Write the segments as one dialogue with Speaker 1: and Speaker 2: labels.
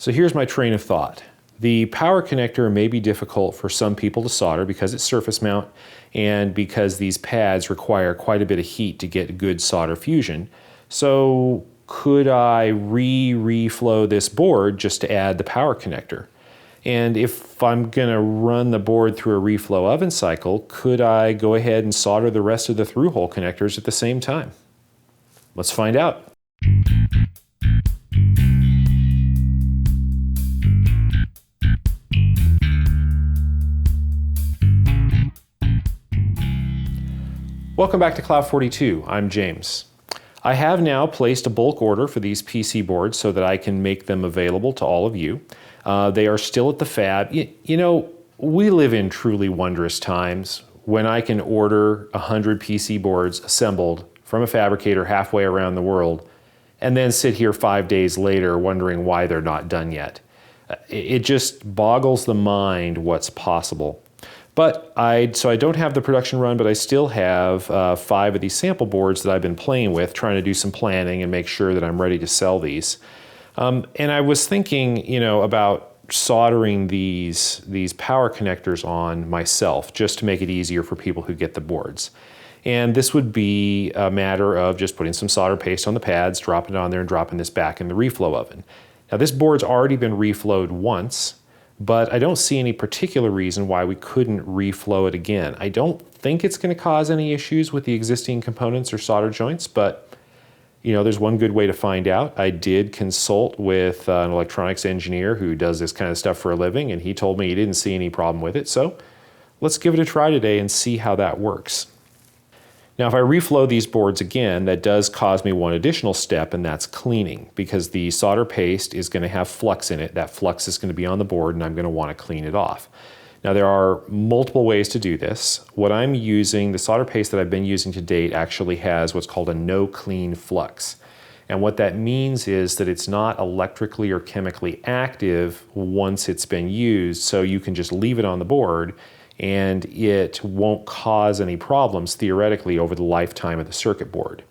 Speaker 1: So here's my train of thought. The power connector may be difficult for some people to solder because it's surface mount and because these pads require quite a bit of heat to get good solder fusion. So could I reflow this board just to add the power connector? And if I'm gonna run the board through a reflow oven cycle, could I go ahead and solder the rest of the through-hole connectors at the same time? Let's find out. Welcome back to Cloud 42. I'm James. I have now placed a bulk order for these PC boards so that I can make them available to all of you. They are still at the fab. You know, we live in truly wondrous times when I can order 100 PC boards assembled from a fabricator halfway around the world and then sit here 5 days later wondering why they're not done yet. It just boggles the mind what's possible. But I don't have the production run, but I still have 5 of these sample boards that I've been playing with, trying to do some planning and make sure that I'm ready to sell these. And I was thinking, you know, about soldering these power connectors on myself, just to make it easier for people who get the boards. And this would be a matter of just putting some solder paste on the pads, dropping it on there, and dropping this back in the reflow oven. Now this board's already been reflowed once, but I don't see any particular reason why we couldn't reflow it again. I don't think it's going to cause any issues with the existing components or solder joints, but you know, there's one good way to find out. I did consult with an electronics engineer who does this kind of stuff for a living, and he told me he didn't see any problem with it. So let's give it a try today and see how that works. Now, if I reflow these boards again, that does cause me one additional step, and that's cleaning, because the solder paste is going to have flux in it. That flux is going to be on the board, and I'm going to want to clean it off. Now, there are multiple ways to do this. What I'm using, the solder paste that I've been using to date actually has what's called a no-clean flux. And what that means is that it's not electrically or chemically active once it's been used, so you can just leave it on the board and it won't cause any problems theoretically over the lifetime of the circuit board.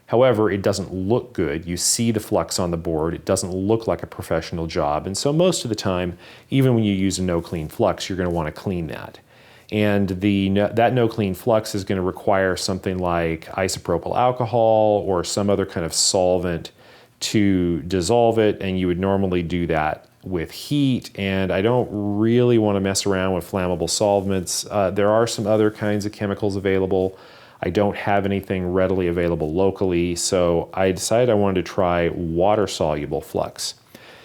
Speaker 1: However, it doesn't look good. You see the flux on the board. It doesn't look like a professional job. And so most of the time, even when you use a no-clean flux, you're going to want to clean that. And that no-clean flux is going to require something like isopropyl alcohol or some other kind of solvent to dissolve it, and you would normally do that with heat, and I don't really want to mess around with flammable solvents. There are some other kinds of chemicals available. I don't have anything readily available locally, so I decided I wanted to try water-soluble flux.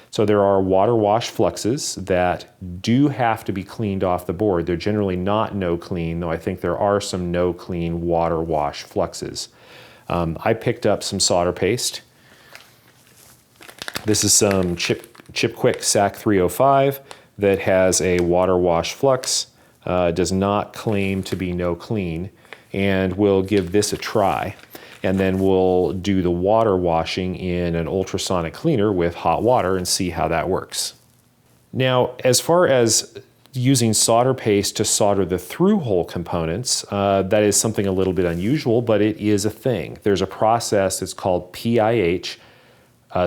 Speaker 1: So there are water wash fluxes that do have to be cleaned off the board. They're generally not no-clean, though I think there are some no-clean water wash fluxes. I picked up some solder paste. This is some Chip Quick SAC 305 that has a water wash flux, does not claim to be no clean, and we'll give this a try. And then we'll do the water washing in an ultrasonic cleaner with hot water and see how that works. Now, as far as using solder paste to solder the through-hole components, that is something a little bit unusual, but it is a thing. There's a process that's called PIH,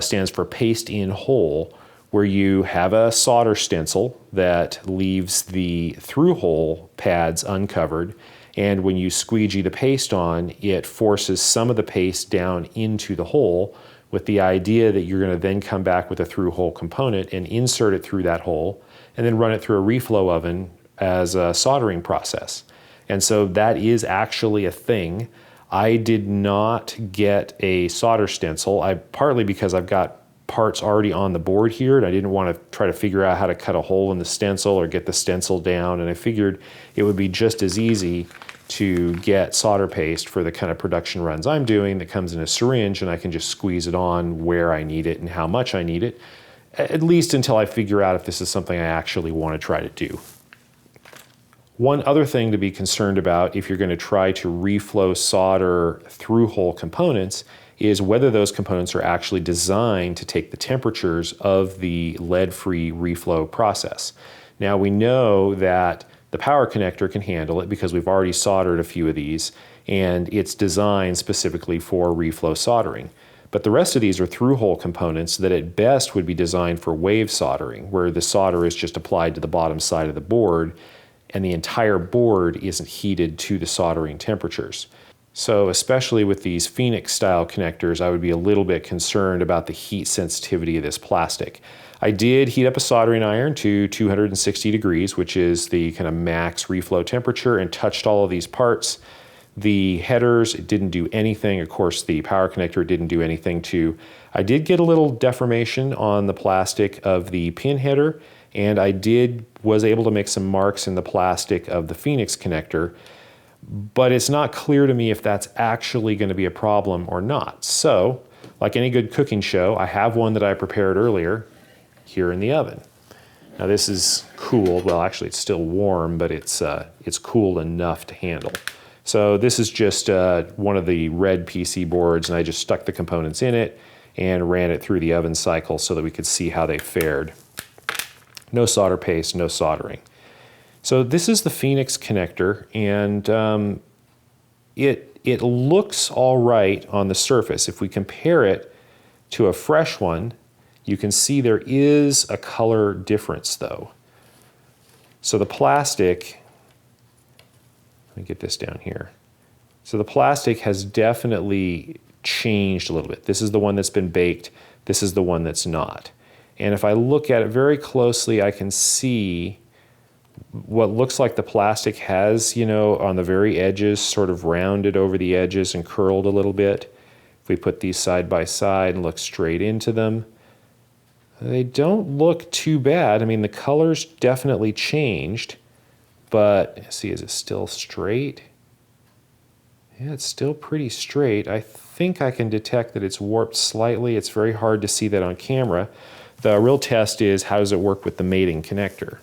Speaker 1: stands for paste in hole, where you have a solder stencil that leaves the through-hole pads uncovered, and when you squeegee the paste on, it forces some of the paste down into the hole with the idea that you're going to then come back with a through-hole component and insert it through that hole, and then run it through a reflow oven as a soldering process. And so that is actually a thing. I did not get a solder stencil, partly because I've got parts already on the board here, and I didn't want to try to figure out how to cut a hole in the stencil or get the stencil down, and I figured it would be just as easy to get solder paste for the kind of production runs I'm doing that comes in a syringe, and I can just squeeze it on where I need it and how much I need it, at least until I figure out if this is something I actually want to try to do. One other thing to be concerned about if you're going to try to reflow solder through-hole components is whether those components are actually designed to take the temperatures of the lead-free reflow process. Now we know that the power connector can handle it because we've already soldered a few of these, and it's designed specifically for reflow soldering. But the rest of these are through-hole components that at best would be designed for wave soldering, where the solder is just applied to the bottom side of the board and the entire board isn't heated to the soldering temperatures. So especially with these Phoenix style connectors, I would be a little bit concerned about the heat sensitivity of this plastic. I did heat up a soldering iron to 260 degrees, which is the kind of max reflow temperature, and touched all of these parts. The headers, it didn't do anything. Of course, the power connector didn't do anything too. I did get a little deformation on the plastic of the pin header, and I was able to make some marks in the plastic of the Phoenix connector, but it's not clear to me if that's actually going to be a problem or not. So, like any good cooking show, I have one that I prepared earlier here in the oven. Now this is cooled. Well, actually it's still warm, but it's cooled enough to handle. So this is just one of the red PC boards, and I just stuck the components in it and ran it through the oven cycle so that we could see how they fared. No solder paste, no soldering. So this is the Phoenix connector, and it looks all right on the surface. If we compare it to a fresh one, you can see there is a color difference though. So the plastic, let me get this down here. So the plastic has definitely changed a little bit. This is the one that's been baked. This is the one that's not. And if I look at it very closely, I can see what looks like the plastic has, you know, on the very edges, sort of rounded over the edges and curled a little bit. If we put these side by side and look straight into them, they don't look too bad. I mean, the color's definitely changed, but see, is it still straight? Yeah, it's still pretty straight. I think I can detect that it's warped slightly. It's very hard to see that on camera. The real test is, how does it work with the mating connector?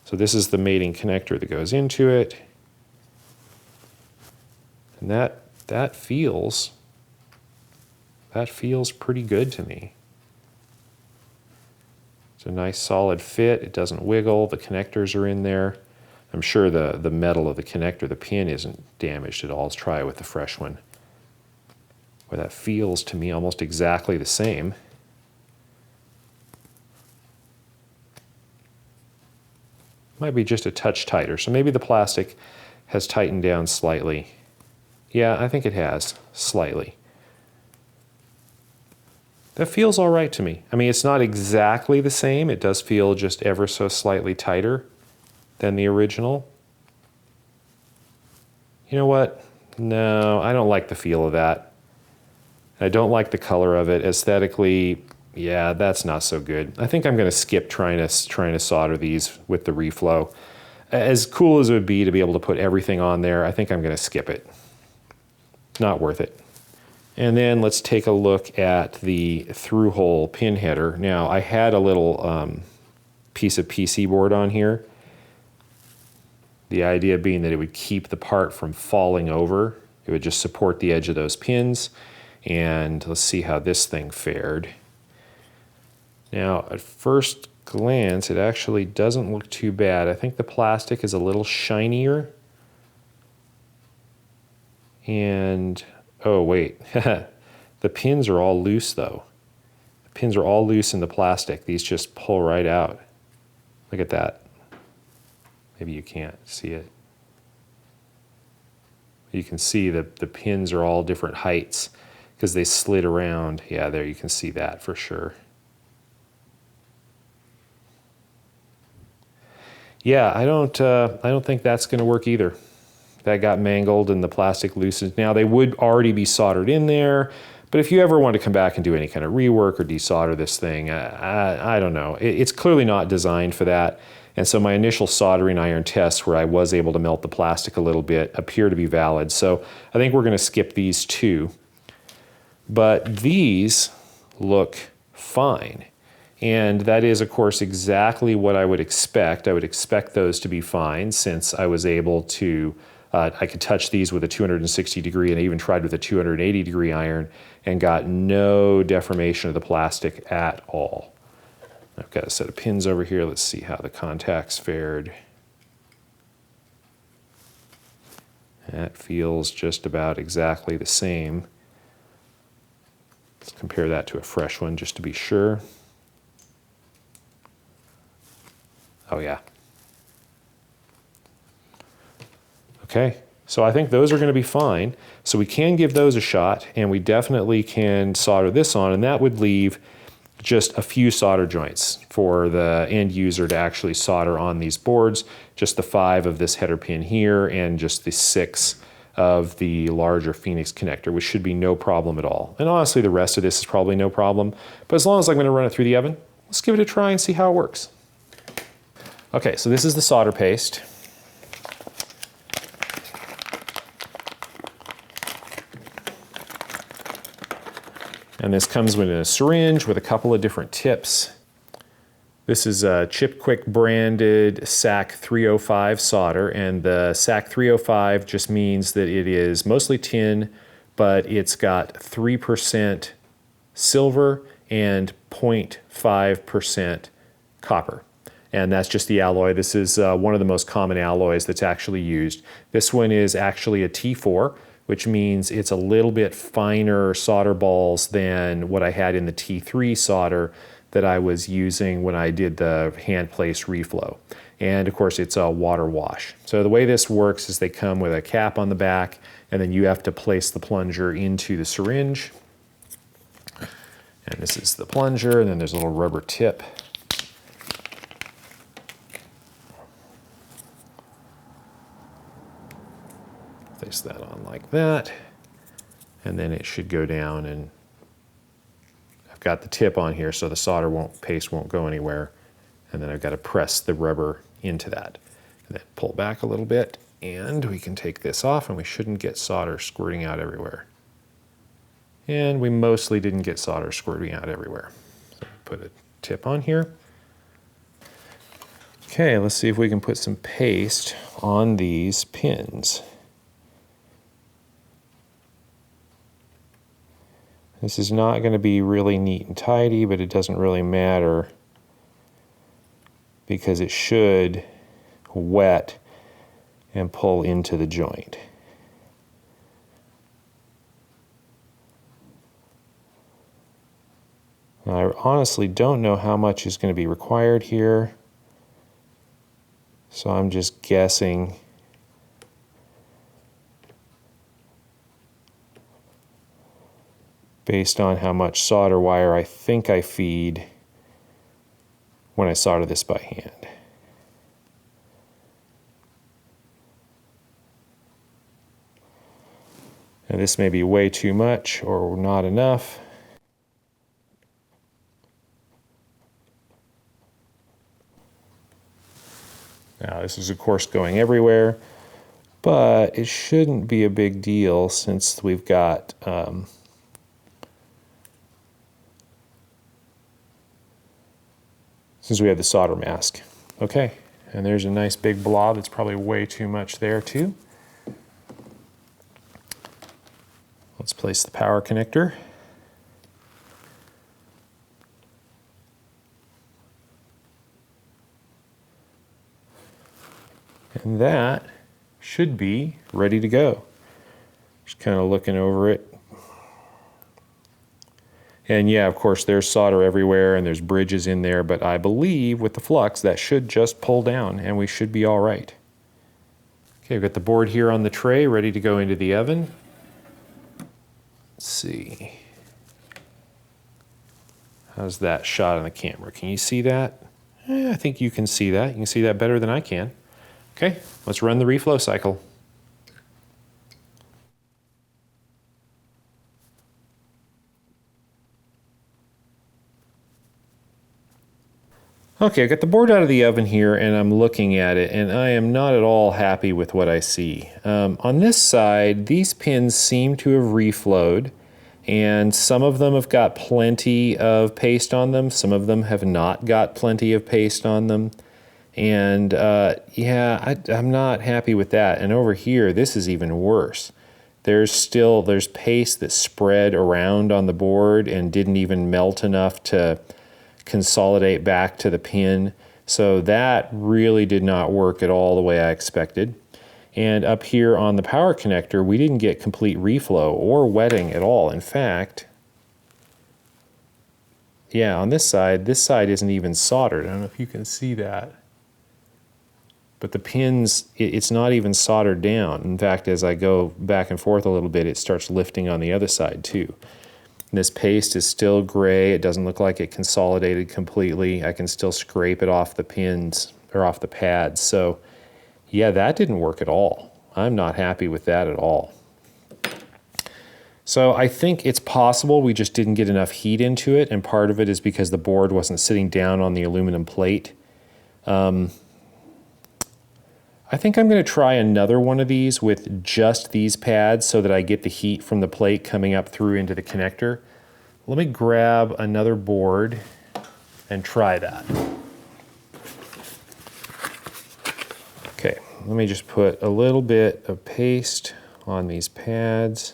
Speaker 1: So this is the mating connector that goes into it. And that feels pretty good to me. It's a nice solid fit. It doesn't wiggle. The connectors are in there. I'm sure the metal of the connector, the pin, isn't damaged at all. Let's try it with the fresh one. Well, that feels to me almost exactly the same. Might be just a touch tighter. So maybe the plastic has tightened down slightly. Yeah, I think it has, slightly. That feels all right to me. I mean, it's not exactly the same. It does feel just ever so slightly tighter than the original. You know what? No, I don't like the feel of that. I don't like the color of it. Aesthetically, yeah, that's not so good. I think I'm going to skip trying to solder these with the Reflow. As cool as it would be able to put everything on there, I think I'm going to skip it. Not worth it. And then let's take a look at the through-hole pin header. Now, I had a little piece of PC board on here. The idea being that it would keep the part from falling over. It would just support the edge of those pins. And let's see how this thing fared. Now, at first glance, it actually doesn't look too bad. I think the plastic is a little shinier. And, oh wait, the pins are all loose though. The pins are all loose in the plastic. These just pull right out. Look at that. Maybe you can't see it. You can see that the pins are all different heights because they slid around. Yeah, there you can see that for sure. Yeah, I don't think that's going to work either. That got mangled and the plastic loosened. Now they would already be soldered in there, but if you ever want to come back and do any kind of rework or desolder this thing, I don't know. It's clearly not designed for that. And so my initial soldering iron tests where I was able to melt the plastic a little bit appear to be valid. So I think we're going to skip these two. But these look fine. And that is, of course, exactly what I would expect. I would expect those to be fine since I was able to, I could touch these with a 260 degree and I even tried with a 280 degree iron and got no deformation of the plastic at all. I've got a set of pins over here. Let's see how the contacts fared. That feels just about exactly the same. Let's compare that to a fresh one just to be sure. Oh yeah. Okay, so I think those are going to be fine. So we can give those a shot, and we definitely can solder this on, and that would leave just a few solder joints for the end user to actually solder on these boards, just the 5 of this header pin here and just the 6 of the larger Phoenix connector, which should be no problem at all. And honestly, the rest of this is probably no problem, but as long as I'm going to run it through the oven, let's give it a try and see how it works. Okay, so this is the solder paste. And this comes with a syringe with a couple of different tips. This is a Chip Quick branded SAC 305 solder, and the SAC 305 just means that it is mostly tin, but it's got 3% silver and 0.5% copper. And that's just the alloy. This is one of the most common alloys that's actually used. This one is actually a T4, which means it's a little bit finer solder balls than what I had in the T3 solder that I was using when I did the hand-placed reflow. And of course, it's a water wash. So the way this works is they come with a cap on the back, and then you have to place the plunger into the syringe. And this is the plunger, and then there's a little rubber tip. Place that on like that, and then it should go down, and I've got the tip on here so the solder paste won't go anywhere, and then I've got to press the rubber into that and then pull back a little bit, and we can take this off, and we shouldn't get solder squirting out everywhere. And we mostly didn't get solder squirting out everywhere. So put a tip on here. Okay, let's see if we can put some paste on these pins. This is not going to be really neat and tidy, but it doesn't really matter because it should wet and pull into the joint. Now, I honestly don't know how much is going to be required here, so I'm just guessing. Based on how much solder wire I think I feed when I solder this by hand. Now this may be way too much or not enough. Now this is of course going everywhere, but it shouldn't be a big deal since we've got since we have the solder mask. Okay, and there's a nice big blob. It's probably way too much there too. Let's place the power connector. And that should be ready to go. Just kind of looking over it. And yeah, of course, there's solder everywhere and there's bridges in there, but I believe with the flux that should just pull down and we should be all right. Okay, I've got the board here on the tray ready to go into the oven. Let's see. How's that shot on the camera? Can you see that? I think you can see that. You can see that better than I can. Okay, let's run the reflow cycle. Okay, I got the board out of the oven here and I'm looking at it and I am not at all happy with what I see. On this side, these pins seem to have reflowed and some of them have got plenty of paste on them. Some of them have not got plenty of paste on them. And yeah, I'm not happy with that. And over here, this is even worse. There's paste that spread around on the board and didn't even melt enough to consolidate back to the pin. So that really did not work at all the way I expected. And up here on the power connector, we didn't get complete reflow or wetting at all. In fact, yeah, on this side isn't even soldered. I don't know if you can see that. But the pins, it's not even soldered down. In fact, as I go back and forth a little bit, it starts lifting on the other side too. And this paste is still gray. It doesn't look like it consolidated completely. I can still scrape it off the pins or off the pads. So yeah, that didn't work at all. I'm not happy with that at all. So I think it's possible we just didn't get enough heat into it, and part of it is because the board wasn't sitting down on the aluminum plate. I think I'm going to try another one of these with just these pads so that I get the heat from the plate coming up through into the connector. Let me grab another board and try that. Okay, let me just put a little bit of paste on these pads.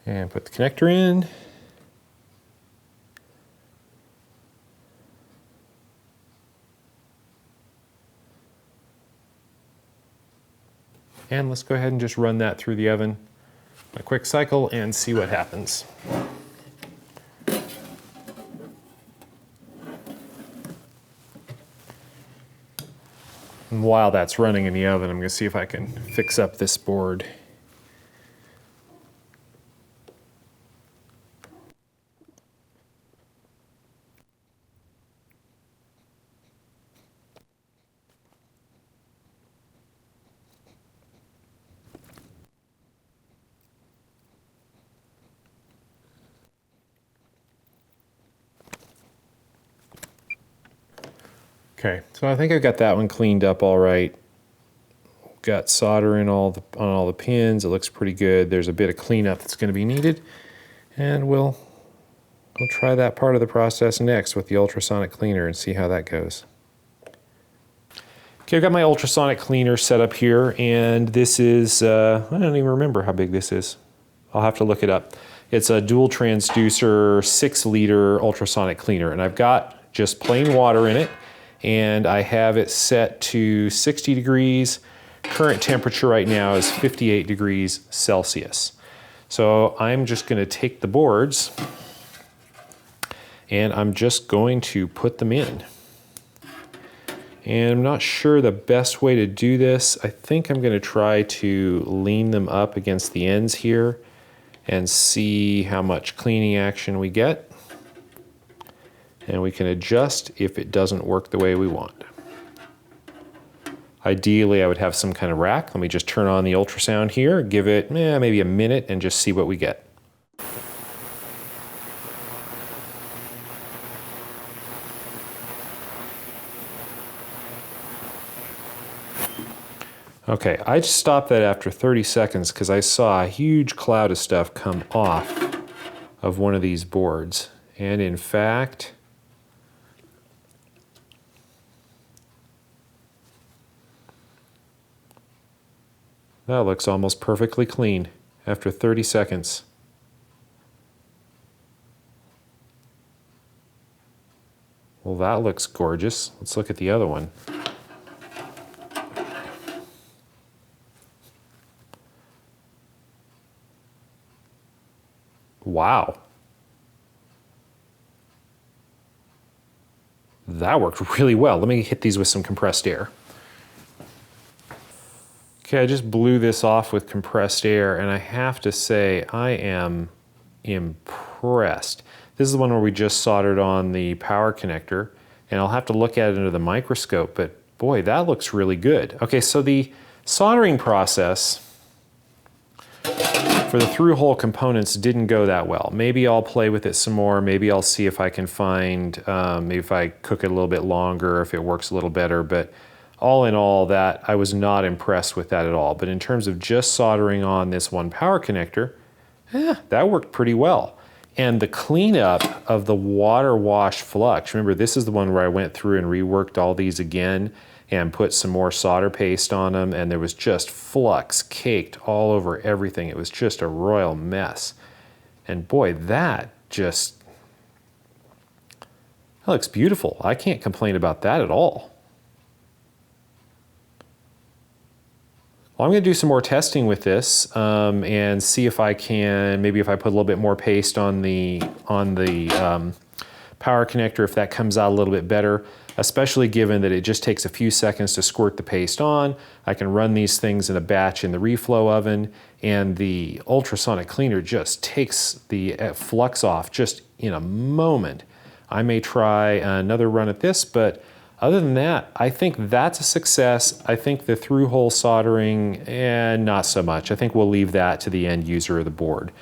Speaker 1: And put the connector in. And let's go ahead and just run that through the oven, a quick cycle, and see what happens. And while that's running in the oven, I'm going to see if I can fix up this board. Okay, so I think I've got that one cleaned up all right. Got solder in on all the pins. It looks pretty good. There's a bit of cleanup that's going to be needed, and we'll try that part of the process next with the ultrasonic cleaner and see how that goes. Okay, I've got my ultrasonic cleaner set up here, and this is, I don't even remember how big this is. I'll have to look it up. It's a dual transducer 6-liter ultrasonic cleaner, and I've got just plain water in it, and I have it set to 60 degrees. Current temperature right now is 58 degrees Celsius. So I'm just going to take the boards and I'm just going to put them in. And I'm not sure the best way to do this. I think I'm going to try to lean them up against the ends here and see how much cleaning action we get. And we can adjust if it doesn't work the way we want. Ideally, I would have some kind of rack. Let me just turn on the ultrasound here, give it maybe a minute and just see what we get. Okay, I just stopped that after 30 seconds because I saw a huge cloud of stuff come off of one of these boards. And in fact, that looks almost perfectly clean after 30 seconds. Well, that looks gorgeous. Let's look at the other one. Wow. That worked really well. Let me hit these with some compressed air. Okay, I just blew this off with compressed air, and I have to say I am impressed. This is the one where we just soldered on the power connector, and I'll have to look at it under the microscope, but boy, that looks really good. Okay, so the soldering process for the through-hole components didn't go that well. Maybe I'll play with it some more. Maybe I'll see if I can find, maybe if I cook it a little bit longer, if it works a little better, but all in all, that I was not impressed with that at all. But in terms of just soldering on this one power connector, that worked pretty well. And the cleanup of the water wash flux, remember this is the one where I went through and reworked all these again and put some more solder paste on them, and there was just flux caked all over everything. It was just a royal mess. And boy, that just That looks beautiful. I can't complain about that at all. Well, I'm going to do some more testing with this and see if I can, maybe if I put a little bit more paste on the power connector, if that comes out a little bit better, especially given that it just takes a few seconds to squirt the paste on. I can run these things in a batch in the reflow oven, and the ultrasonic cleaner just takes the flux off just in a moment. I may try another run at this, but other than that, I think that's a success. I think the through-hole soldering, not so much. I think we'll leave that to the end user of the board.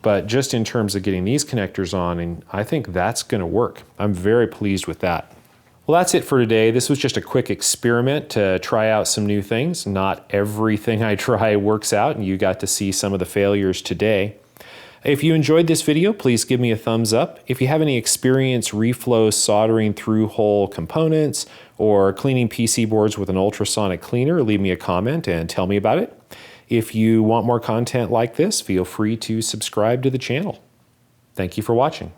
Speaker 1: But just in terms of getting these connectors on, and I think that's going to work. I'm very pleased with that. Well, that's it for today. This was just a quick experiment to try out some new things. Not everything I try works out, and you got to see some of the failures today. If you enjoyed this video, please give me a thumbs up. If you have any experience reflow soldering through-hole components or cleaning PC boards with an ultrasonic cleaner, leave me a comment and tell me about it. If you want more content like this, feel free to subscribe to the channel. Thank you for watching.